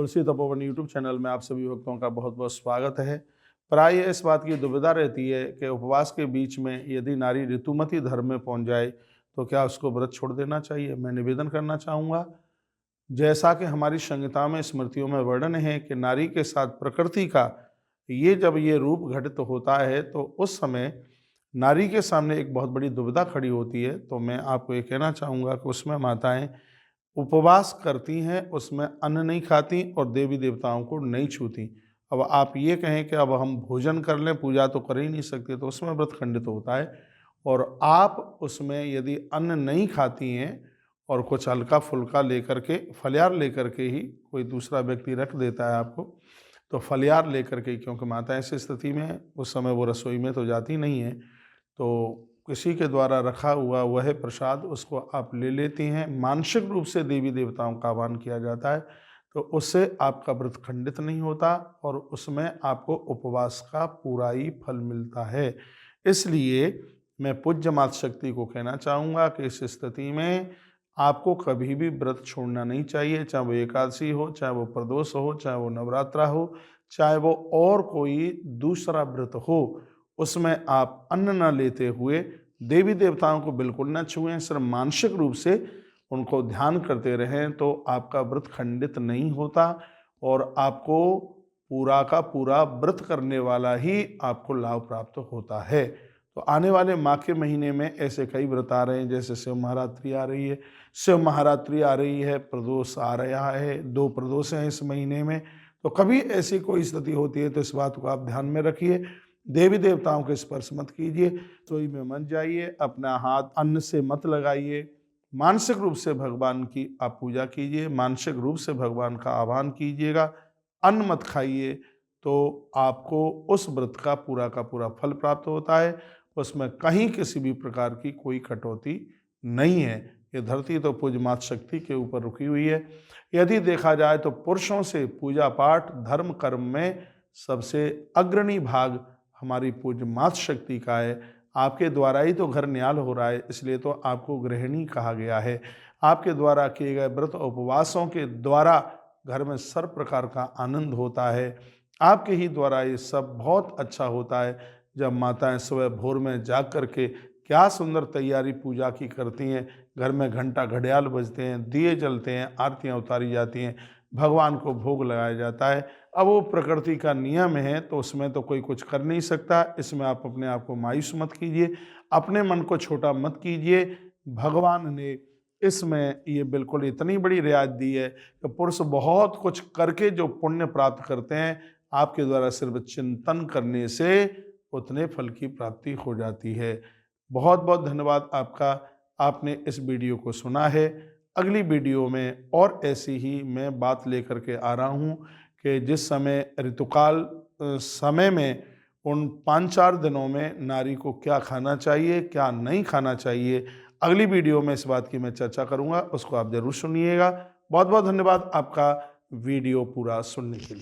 तुलसी Tapovan YouTube channel में आप सभी भक्तों का बहुत बहुत स्वागत है। प्राय इस बात की दुविधा रहती है कि उपवास के बीच में यदि नारी ऋतुमती धर्म में पहुंच जाए तो क्या उसको व्रत छोड़ देना चाहिए। मैं निवेदन करना चाहूँगा, जैसा कि हमारी संहिता में स्मृतियों में वर्णन है कि नारी के साथ प्रकृति का जब ये रूप घटित होता है तो उस समय नारी के सामने एक बहुत बड़ी दुविधा खड़ी होती है। तो मैं आपको ये कहना चाहूँगा कि उसमें माताएं उपवास करती हैं, उसमें अन्न नहीं खाती और देवी देवताओं को नहीं छूती। अब आप ये कहें कि अब हम भोजन कर लें, पूजा तो कर ही नहीं सकते, तो उसमें व्रत खंडित होता है। और आप उसमें यदि अन्न नहीं खाती हैं और कुछ हल्का फुल्का लेकर के, फलियार लेकर के ही कोई दूसरा व्यक्ति रख देता है आपको, तो फलियार लेकर के, क्योंकि माता ऐसी स्थिति में उस समय वो रसोई में तो जाती नहीं है, तो किसी के द्वारा रखा हुआ वह प्रसाद उसको आप ले लेती हैं। मानसिक रूप से देवी देवताओं का आह्वान किया जाता है, तो उससे आपका व्रत खंडित नहीं होता और उसमें आपको उपवास का पूरा ही फल मिलता है। इसलिए मैं पूज्य मातृशक्ति को कहना चाहूँगा कि इस स्थिति में आपको कभी भी व्रत छोड़ना नहीं चाहिए, चाहे वो एकादशी हो, चाहे वो प्रदोष हो, चाहे वो नवरात्रा हो, चाहे वो और कोई दूसरा व्रत हो। उसमें आप अन्न न लेते हुए देवी देवताओं को बिल्कुल न छुएं, सिर्फ मानसिक रूप से उनको ध्यान करते रहें, तो आपका व्रत खंडित नहीं होता और आपको पूरा का पूरा व्रत करने वाला ही आपको लाभ प्राप्त होता है। तो आने वाले माह के महीने में ऐसे कई व्रत आ रहे हैं, जैसे शिव महारात्रि आ रही है, शिव महारात्रि आ रही है, प्रदोष आ रहा है, 2 प्रदोष हैं इस महीने में। तो कभी ऐसी कोई स्थिति होती है तो इस बात को आप ध्यान में रखिए, देवी देवताओं के स्पर्श मत कीजिए, रसोई में मत जाइए, अपना हाथ अन्न से मत लगाइए। मानसिक रूप से भगवान की आप पूजा कीजिए, मानसिक रूप से भगवान का आह्वान कीजिएगा, अन्न मत खाइए, तो आपको उस व्रत का पूरा फल प्राप्त होता है। उसमें कहीं किसी भी प्रकार की कोई कटौती नहीं है। ये धरती तो पूज्य मातृशक्ति के ऊपर रुकी हुई है। यदि देखा जाए तो पुरुषों से पूजा पाठ धर्म कर्म में सबसे अग्रणी भाग हमारी पूज्य मातृशक्ति का है। आपके द्वारा ही तो घर न्याल हो रहा है, इसलिए तो आपको गृहिणी कहा गया है। आपके द्वारा किए गए व्रत उपवासों के द्वारा घर में सर्व प्रकार का आनंद होता है। आपके ही द्वारा ये सब बहुत अच्छा होता है। जब माताएं सुबह भोर में जाग करके क्या सुंदर तैयारी पूजा की करती हैं, घर में घंटा घड़ियाल बजते हैं, दिए जलते हैं, आरतियां उतारी जाती हैं, भगवान को भोग लगाया जाता है। अब वो प्रकृति का नियम है तो उसमें तो कोई कुछ कर नहीं सकता। इसमें आप अपने आप को मायूस मत कीजिए, अपने मन को छोटा मत कीजिए। भगवान ने इसमें ये बिल्कुल इतनी बड़ी रियायत दी है कि पुरुष बहुत कुछ करके जो पुण्य प्राप्त करते हैं, आपके द्वारा सिर्फ चिंतन करने से उतने फल की प्राप्ति हो जाती है। बहुत बहुत धन्यवाद आपका, आपने इस वीडियो को सुना है। अगली वीडियो में और ऐसी ही मैं बात लेकर के आ रहा हूँ कि जिस समय ऋतुकाल समय में उन 5-4 दिनों में नारी को क्या खाना चाहिए, क्या नहीं खाना चाहिए, अगली वीडियो में इस बात की मैं चर्चा करूँगा, उसको आप ज़रूर सुनिएगा। बहुत बहुत धन्यवाद आपका वीडियो पूरा सुनने के लिए।